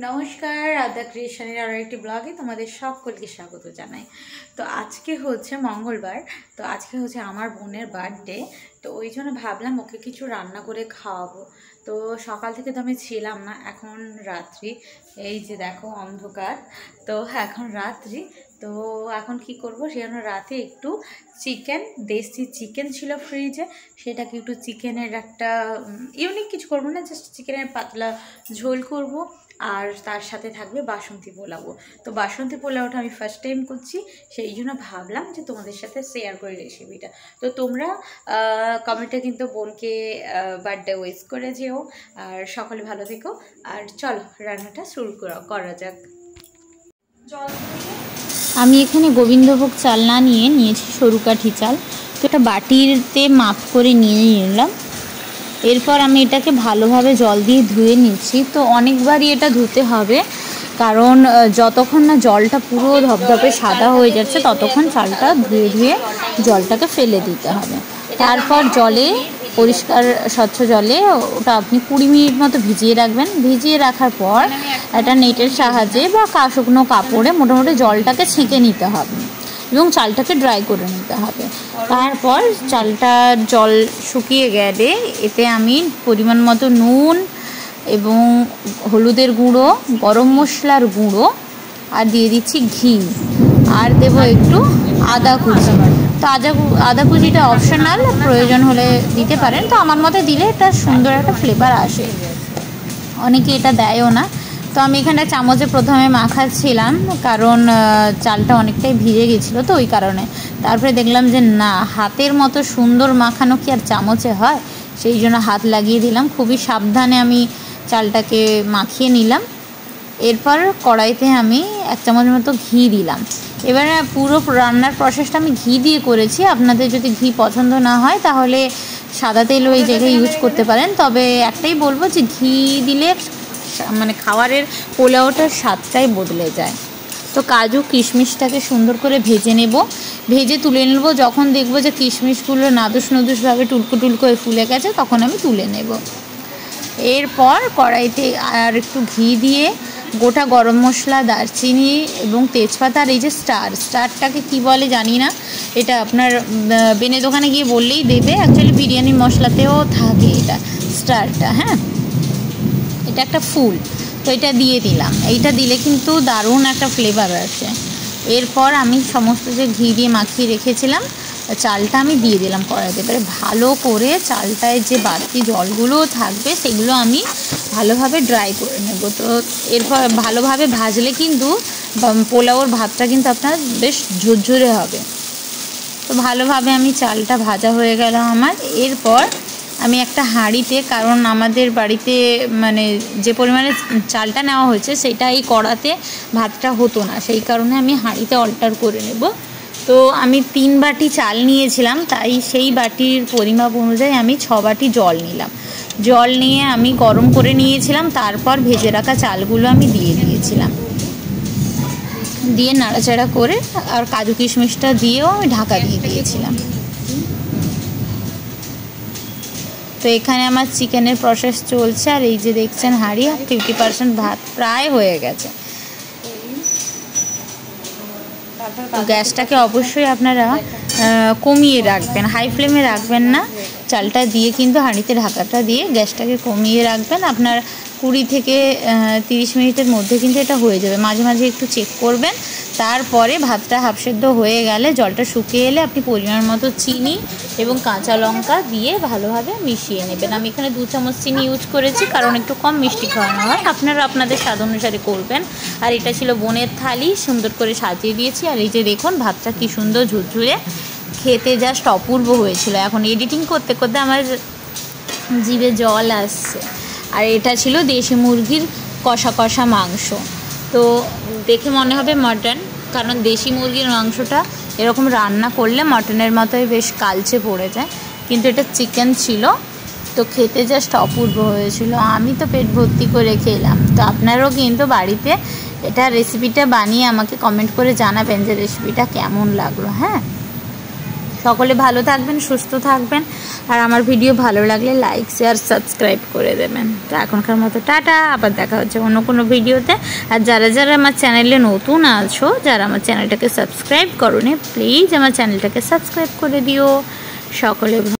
নমস্কার, রাধা ক্রিয়েশনের আরও একটি ব্লগে তোমাদের সকলকে স্বাগত জানাই। তো আজকে হচ্ছে মঙ্গলবার, তো আজকে হচ্ছে আমার বোনের বার্থডে। তো ওই জন্য ভাবলাম ওকে কিছু রান্না করে খাওয়াবো। তো সকাল থেকে তো আমি ছিলাম না, এখন রাত্রি, এই যে দেখো অন্ধকার, তো এখন রাত্রি। তো এখন কি করব, সেজন্য রাতে একটু চিকেন, দেশি চিকেন ছিল ফ্রিজে, সেটাকে একটু চিকেনের একটা ইউনিক কিছু করবো না, জাস্ট চিকেনের পাতলা ঝোল করব। আর তার সাথে থাকবে বাসন্তী পোলাও। তো বাসন্তী পোলাওটা আমি ফার্স্ট টাইম করছি, সেই জন্য ভাবলাম যে তোমাদের সাথে শেয়ার করি রেসিপিটা। তো তোমরা কমেন্টে কিন্তু বোনকে বার্থডে উইশ করে যেও, আর সকলে ভালো থেকো। আর চলো রান্নাটা শুরু করা যাক। আমি এখানে গোবিন্দভোগ চাল না নিয়েছি সরু কাঠি চাল। তো এটা বাটিতে মাপ করে নিয়ে নিলাম। এরপর আমি এটাকে ভালোভাবে জল দিয়ে ধুয়ে নিচ্ছি। তো অনেকবারই এটা ধুতে হবে, কারণ যতক্ষণ না জলটা পুরো ধপধপে সাদা হয়ে যাচ্ছে ততক্ষণ চালটা ধুয়ে ধুয়ে জলটাকে ফেলে দিতে হবে। তারপর জলে, পরিষ্কার স্বচ্ছ জলে ওটা আপনি 20 মিনিট মতো ভিজিয়ে রাখবেন। ভিজিয়ে রাখার পর একটা নেটের সাহায্যে বা শুকনো কাপড়ে মোটামুটি জলটাকে ছেঁকে নিতে হবে এবং চালটাকে ড্রাই করে নিতে হবে। তারপর চালটার জল শুকিয়ে গেলে এতে আমি পরিমাণ মতো নুন এবং হলুদের গুঁড়ো, গরম মশলার গুঁড়ো আর দিয়ে দিচ্ছি ঘি, আর দেবো একটু আদা কুচি। তো আদা কুচিটা অপশনাল, প্রয়োজন হলে দিতে পারেন। তো আমার মতে দিলে এটা সুন্দর একটা ফ্লেভার আসে, অনেকে এটা দেয়ও না। তো আমি এখানে চামচে প্রথমে মাখাচ্ছিলাম, কারণ চালটা অনেকটাই ভিজে গেছিলো, তো ওই কারণে। তারপরে দেখলাম যে না, হাতের মতো সুন্দর মাখানো কি আর চামচে হয়, সেই জন্য হাত লাগিয়ে দিলাম। খুবই সাবধানে আমি চালটাকে মাখিয়ে নিলাম। এরপর কড়াইতে আমি 1 চামচ মতো ঘি দিলাম। এবারে পুরো রান্নার প্রসেসটা আমি ঘি দিয়ে করেছি। আপনাদের যদি ঘি পছন্দ না হয় তাহলে সাদা তেলও এই জায়গায় ইউজ করতে পারেন। তবে একটাই বলবো যে ঘি দিলে মানে খাবারের পোলাওটার স্বাদটাই বদলে যায়। তো কাজু কিশমিশটাকে সুন্দর করে ভেজে নেব, ভেজে তুলে নেব। যখন দেখবো যে কিশমিশগুলো নাদুসভাবে টুলকো হয়ে ফুলে গেছে, তখন আমি তুলে নেব। এরপর কড়াইতে আর একটু ঘি দিয়ে গোটা গরম মশলা, দারচিনি এবং তেজপাতা, আর এই যে স্টারটাকে কি বলে জানি না, এটা আপনার বেনে দোকানে গিয়ে বললেই দেবে। অ্যাকচুয়ালি বিরিয়ানি মশলাতেও থাকে এটা, স্টারটা। হ্যাঁ, এটা একটা ফুল, তো এটা দিয়ে দিলাম। এইটা দিলে কিন্তু দারুণ একটা ফ্লেভার আছে। এরপর আমি সমস্ত যে ঘি দিয়ে মাখিয়ে রেখেছিলাম চালটা আমি দিয়ে দিলাম কড়াইতে। এবারে ভালো করে চালটায় যে বাড়তি জলগুলো থাকবে সেগুলো আমি ভালোভাবে ড্রাই করে নেব। তো এরপর ভালোভাবে ভাজলে কিন্তু পোলাওর ভাতটা কিন্তু আপনার বেশ ঝরঝরে হবে। তো ভালোভাবে আমি চালটা ভাজা হয়ে গেল আমার। এরপর আমি একটা হাঁড়িতে, কারণ আমাদের বাড়িতে মানে যে পরিমাণে চালটা নেওয়া হয়েছে সেটা এই কড়াতে ভাতটা হতো না, সেই কারণে আমি হাঁড়িতে অল্টার করে নেব। তো আমি 3 বাটি চাল নিয়েছিলাম, তাই সেই বাটির পরিমাপ অনুযায়ী আমি 6 বাটি জল নিলাম। জল নিয়ে আমি গরম করে নিয়েছিলাম, তারপর ভেজে রাখা চালগুলো আমি দিয়ে দিয়েছিলাম। দিয়ে নাড়াচাড়া করে আর কাজু কিশমিশটা দিয়েও আমি ঢাকা দিয়ে দিয়েছিলাম। তো এখানে আমার চিকেনের প্রসেস চলছে, আর এই যে দেখছেন হাঁড়ি 50% ভাত প্রায় হয়ে গেছে। তো গ্যাসটাকে অবশ্যই আপনারা কমিয়ে রাখবেন, হাই ফ্লেমে রাখবেন না। চালটা দিয়ে কিন্তু হাঁড়িতে ঢাকাটা দিয়ে গ্যাসটাকে কমিয়ে রাখবেন। আপনার 20 থেকে 30 মিনিটের মধ্যে কিন্তু এটা হয়ে যাবে। মাঝে মাঝে একটু চেক করবেন। তারপরে ভাতটা হাফ সেদ্ধ হয়ে গেলে, জলটা শুকিয়ে এলে আপনি পরিমাণ মতো চিনি এবং কাঁচা লঙ্কা দিয়ে ভালোভাবে মিশিয়ে নেবেন। আমি এখানে 2 চামচ চিনি ইউজ করেছি, কারণ একটু কম মিষ্টি খাওয়ানো হয়। আপনারা আপনাদের স্বাদ অনুসারে করবেন। আর এটা ছিল বোনের থালি, সুন্দর করে সাজিয়ে দিয়েছি। আর এই যে দেখুন ভাতটা কি সুন্দর ঝুরঝুরে, খেতে জাস্ট অপূর্ব হয়েছিল। এখন এডিটিং করতে করতে আমার জিভে জল আসছে। আর এটা ছিল দেশি মুরগির কষা কষা মাংস। তো দেখে মনে হবে মাটন, কারণ দেশি মুরগির মাংসটা এরকম রান্না করলে মাটনের মতোই বেশ কালচে পড়ে যায়, কিন্তু এটা চিকেন ছিল। তো খেতে জাস্ট অপূর্ব হয়েছিল, আমি তো পেট ভর্তি করে খেলাম। তো আপনারাও কিন্তু বাড়িতে এটা রেসিপিটা বানিয়ে আমাকে কমেন্ট করে জানাবেন যে রেসিপিটা কেমন লাগলো। হ্যাঁ, সকলে ভালো থাকবেন, সুস্থ থাকবেন, আর আমার ভিডিও ভালো লাগলে লাইক শেয়ার সাবস্ক্রাইব করে দেবেন। তো এখনকার মতো টাটা, আবার দেখা হচ্ছে অন্য কোনো ভিডিওতে। আর যারা যারা আমার চ্যানেলে নতুন আছো, যারা আমার চ্যানেলটাকে সাবস্ক্রাইব করোনি, প্লিজ আমার চ্যানেলটাকে সাবস্ক্রাইব করে দিও। সকলে